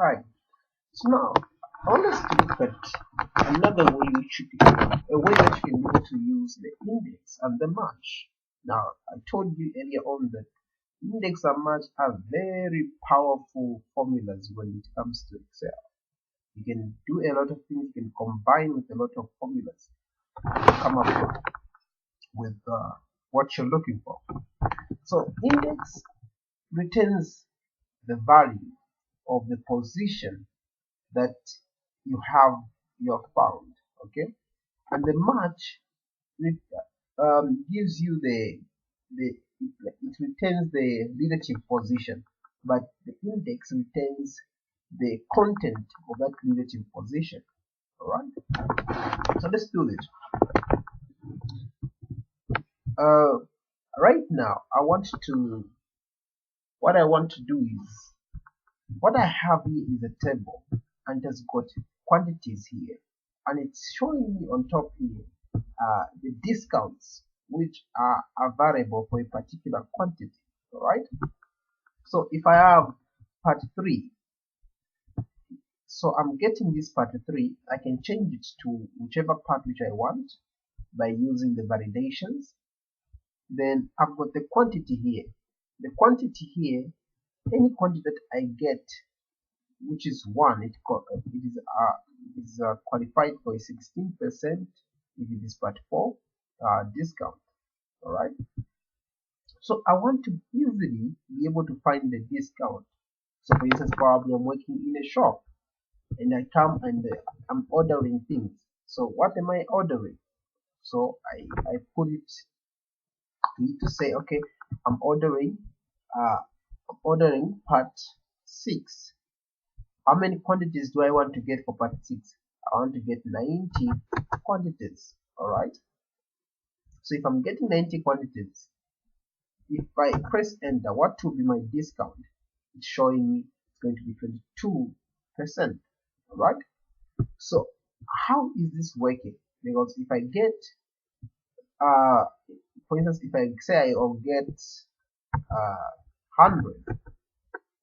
Alright, so now I want us to look at another way a way that you can be able to use the index and the match. Now, I told you earlier on that index and match are very powerful formulas when it comes to Excel. You can do a lot of things, you can combine with a lot of formulas to come up with what you're looking for. So index returns the value of the position that you have found, okay, and the match gives you it returns the relative position, but the index returns the content of that relative position. All right, so let's do this. Right now what I want to do is, what I have here is a table, and it has got quantities here, and it's showing me on top here the discounts which are available for a particular quantity. All right, so if I have part 3, so I'm getting this part 3, I can change it to whichever part which I want by using the validations. Then I've got the quantity here. The quantity here, any quantity that I get which is 1, it is qualified for a 16% if it is part 4 discount. All right, so I want to easily be able to find the discount. So for instance, probably I'm working in a shop and I come and I'm ordering things. So what am I ordering? So I put it to say, okay, I'm ordering part 6. How many quantities do I want to get for part 6? I want to get 90 quantities. All right, so if I'm getting 90 quantities, if I press enter, what will be my discount? It's showing me it's going to be 22%. All right, so how is this working? Because if I get for instance, if I say I'll get 100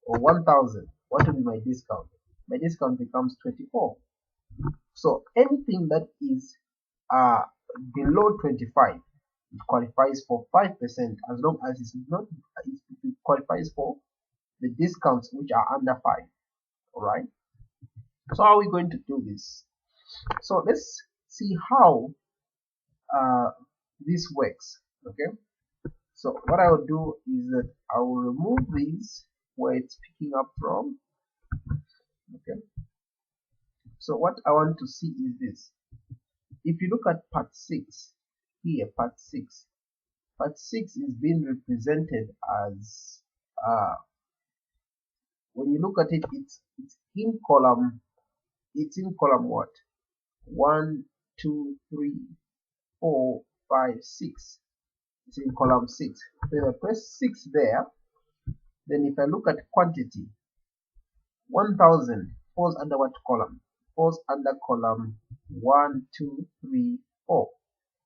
or 1000, what will be my discount? My discount becomes 24. So anything that is below 25, it qualifies for 5%, as long as it qualifies for the discounts which are under 5. All right, so how are we going to do this? So let's see how this works. Okay, so what I will do is that I will remove these where it's picking up from. Okay, so what I want to see is this. If you look at part 6 here, part 6 is being represented as when you look at it, it's in column what? 1, 2, 3, 4, 5, 6. It's in column 6. So if I press 6 there, then if I look at quantity, 1000 falls under what column? Falls under column 1, 2, 3, 4,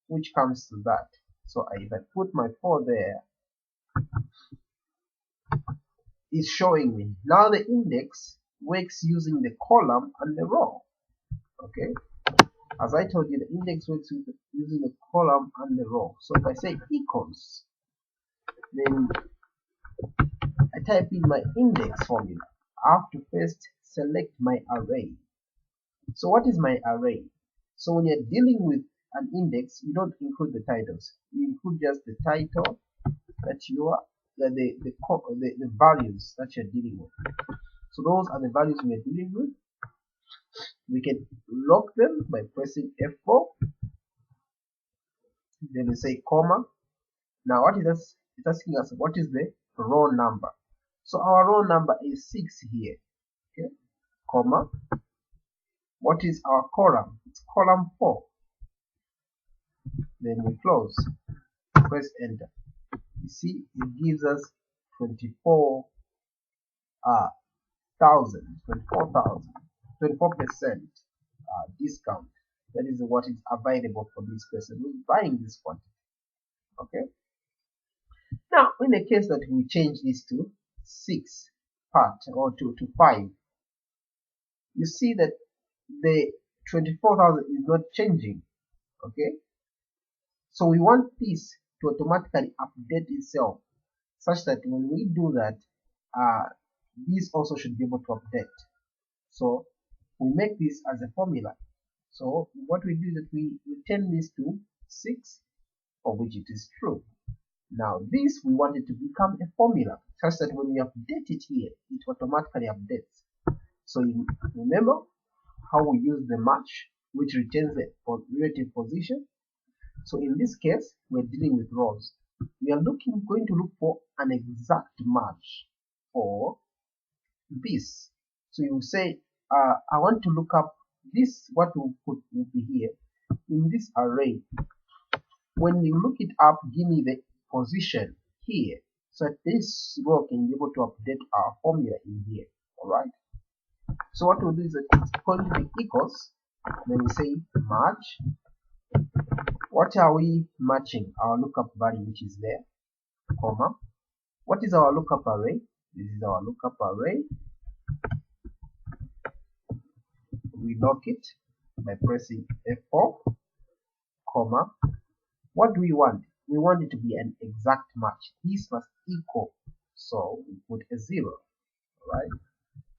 which comes to that. So if I put my 4 there, it's showing me. Now the index works using the column and the row. Okay, as I told you, the index works using the column and the row. So if I say equals, then I type in my index formula. I have to first select my array. So what is my array? So when you're dealing with an index, you don't include the titles. You include just the title that you are, the values that you're dealing with. So those are the values we are dealing with. We can lock them by pressing F4. Then we say comma. Now what is this? It's asking us what is the row number. So our row number is 6 here. Okay, comma. What is our column? It's column 4. Then we close. Press enter. You see, it gives us 24,000, 24% discount. That is what is available for this person who's buying this quantity. Okay. Now, in the case that we change this to 6 part or to 5, you see that the 24,000 is not changing. Okay, so we want this to automatically update itself such that when we do that, this also should be able to update. So we make this as a formula. So what we do is that we return this to 6, for which it is true. Now this we want it to become a formula such that when we update it here, it automatically updates. So you remember how we use the match, which returns the relative position. So in this case, we're dealing with rows. We are going to look for an exact match for this. So you say, I want to look up this, what we put will be here in this array. When you look it up, give me the position here, so that this row can be able to update our formula in here. Alright. So what we'll do is that it's going to be equals, then we say match. What are we matching? Our lookup value, which is there, comma. What is our lookup array? This is our lookup array. We lock it by pressing F4, comma. What do we want? We want it to be an exact match. This must equal, so we put a 0, right?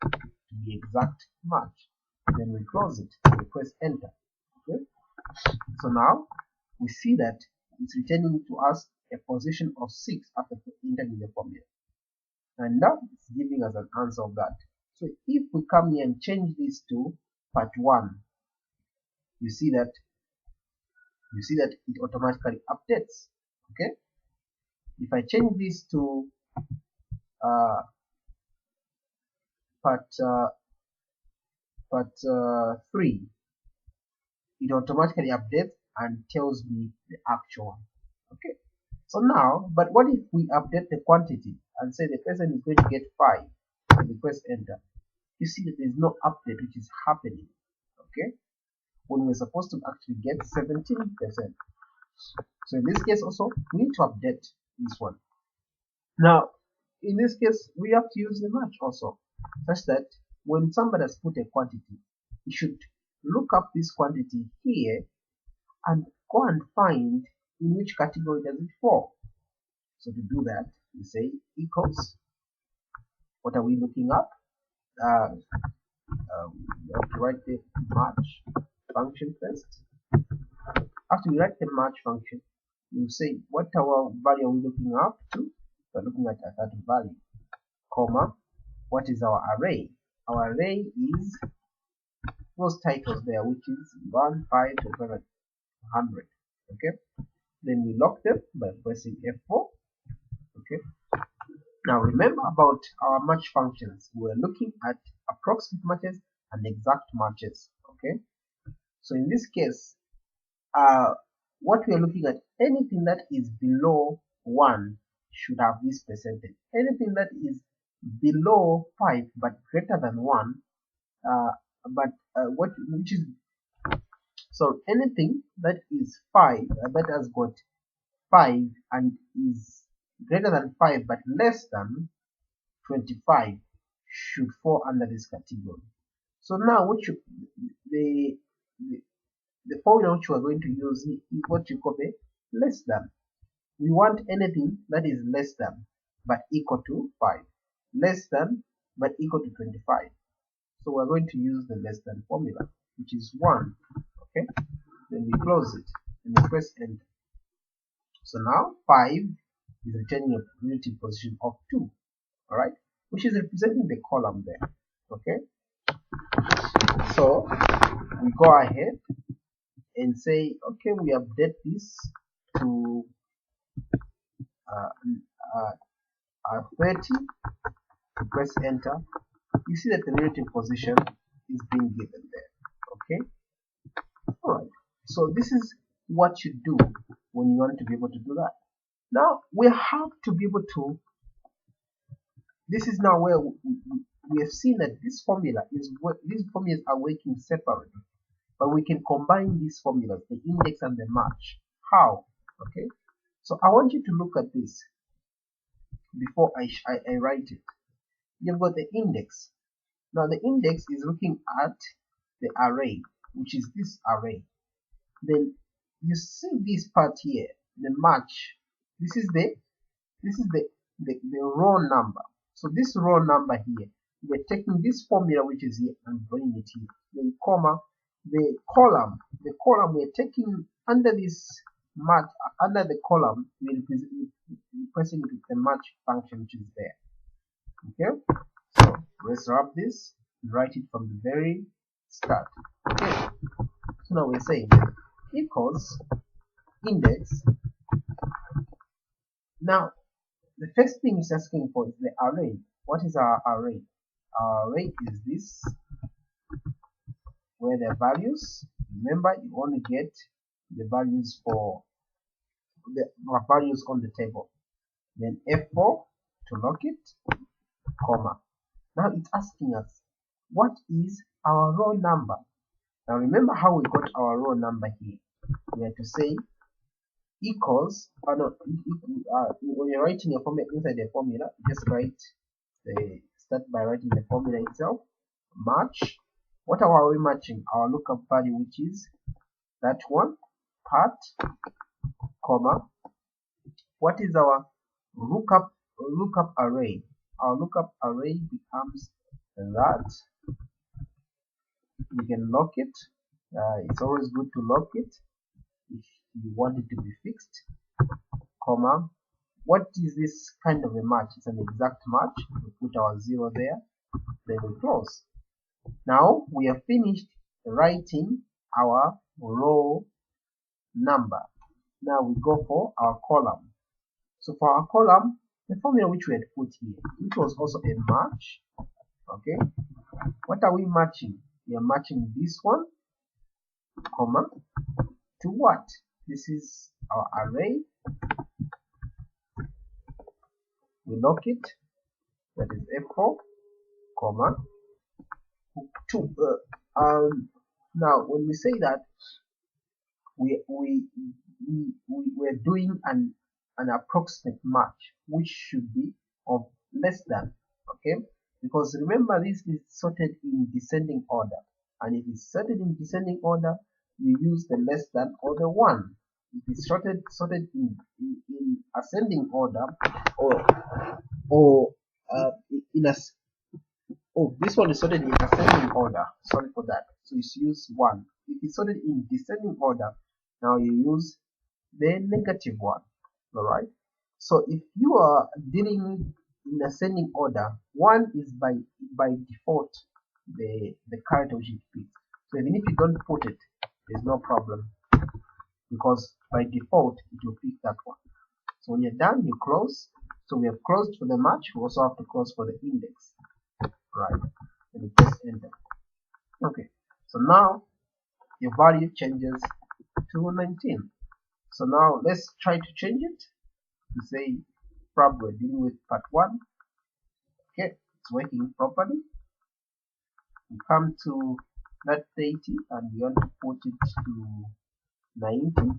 To be exact match. Then we close it. We press enter. Okay. So now we see that it's returning to us a position of 6 after entering the formula, and now it's giving us an answer of that. So if we come here and change this to part 1, you see that it automatically updates. Okay. If I change this to part 3, it automatically updates and tells me the actual one. Okay. So now, but what if we update the quantity and say the person is going to get 5 and we press enter? You see that there is no update which is happening. Okay, when we're supposed to actually get 17%. So in this case also, we need to update this one. Now, in this case, we have to use the match also, such that when somebody has put a quantity, you should look up this quantity here and go and find in which category does it fall. So to do that, we say equals, what are we looking up? We have to write the match function first. After we write the match function, we say what our value are we looking up to? We're looking at that value, comma, what is our array? Our array is those titles there, which is 1, 5, 200. Okay, then we lock them by pressing F4. Okay, now remember about our match functions. We're looking at approximate matches and exact matches. Okay, so in this case, what we are looking at, anything that is below 1 should have this percentage. Anything that is below 5 but greater than 1, which is, so anything that is 5 that has got 5 and is greater than 5 but less than 25 should fall under this category. So now the formula which we are going to use is what you call the less than. We want anything that is less than but equal to 5, less than but equal to 25. So we're going to use the less than formula, which is 1. Okay, then we close it and we press enter. So now 5 is returning a relative position of 2, alright, which is representing the column there. Okay, so we go ahead and say, okay, we update this to 30, to press enter. You see that the relative position is being given there. Okay, alright, so this is what you do when you want to be able to do that. Now we have to be able to, this is now where we have seen that this formula is, these formulas are working separately, but we can combine these formulas, the index and the match. How? Okay, so I want you to look at this before I write it. You've got the index. Now the index is looking at the array, which is this array. Then you see this part here, the match. This is the row number. So this row number here, we're taking this formula which is here and bringing it here. Then comma, the column we're taking under this match, under the column, we're replacing it with the match function which is there. Okay, so let's wrap this and write it from the very start. Okay, so now we're saying equals index. Now the first thing it's asking for is the array. What is our array? Our array is this, where the values, remember you only get the values for the values on the table. Then F4 to lock it, comma. Now it's asking us, what is our row number? Now remember how we got our row number here. We have to say equals, when you're writing a formula inside the formula, just start by writing the formula itself. Match. What are we matching? Our lookup value, which is that one, part, comma. What is our lookup array? Our lookup array becomes that. We can lock it. It's always good to lock it if you want it to be fixed, comma. What is this kind of a match? It's an exact match. We put our 0 there, then we close. Now we have finished writing our row number. Now we go for our column. So for our column, the formula which we had put here, which was also a match. Okay, what are we matching? We are matching this one, comma, to what? This is our array. We lock it, that is F4, comma, to now when we say that we're doing an approximate match which should be of less than, okay, because remember this is sorted in descending order, and if it's sorted in descending order, you use the less than or the 1. If it's sorted in ascending order, or in a this one is sorted in ascending order, sorry for that, so you use 1. If it's sorted in descending order, now you use the negative 1. Alright, so if you are dealing in ascending order, 1 is by default the character which it picks. So even if you don't put it, there's no problem, because by default it will pick that one. So when you're done, you close. So we have closed for the match. We also have to close for the index, right? And you press enter. Okay, so now your value changes to 19. So now let's try to change it to say probably we're dealing with part 1. Okay, it's working properly. We come to that 30 and we want to put it to 90.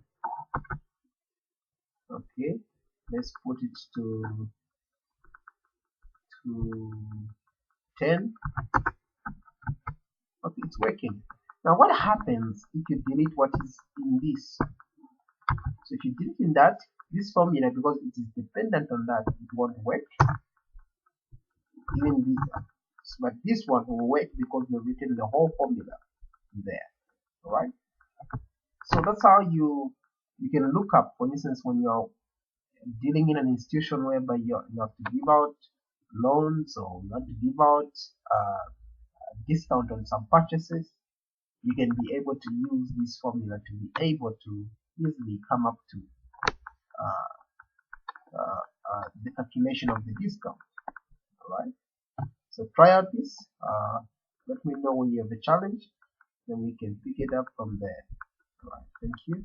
Okay, let's put it to 10. Okay, it's working. Now what happens if you delete what is in this? So if you delete in that, this formula, because it is dependent on that, it won't work. Even this, but this one will work because we've written the whole formula there. Alright, so that's how you can look up, for instance, when you're dealing in an institution whereby you have to give out loans, or you have to give out discount on some purchases, you can be able to use this formula to be able to easily come up to the calculation of the discount. Alright, so try out this, let me know when you have a challenge, then we can pick it up from there. Alright, thank you.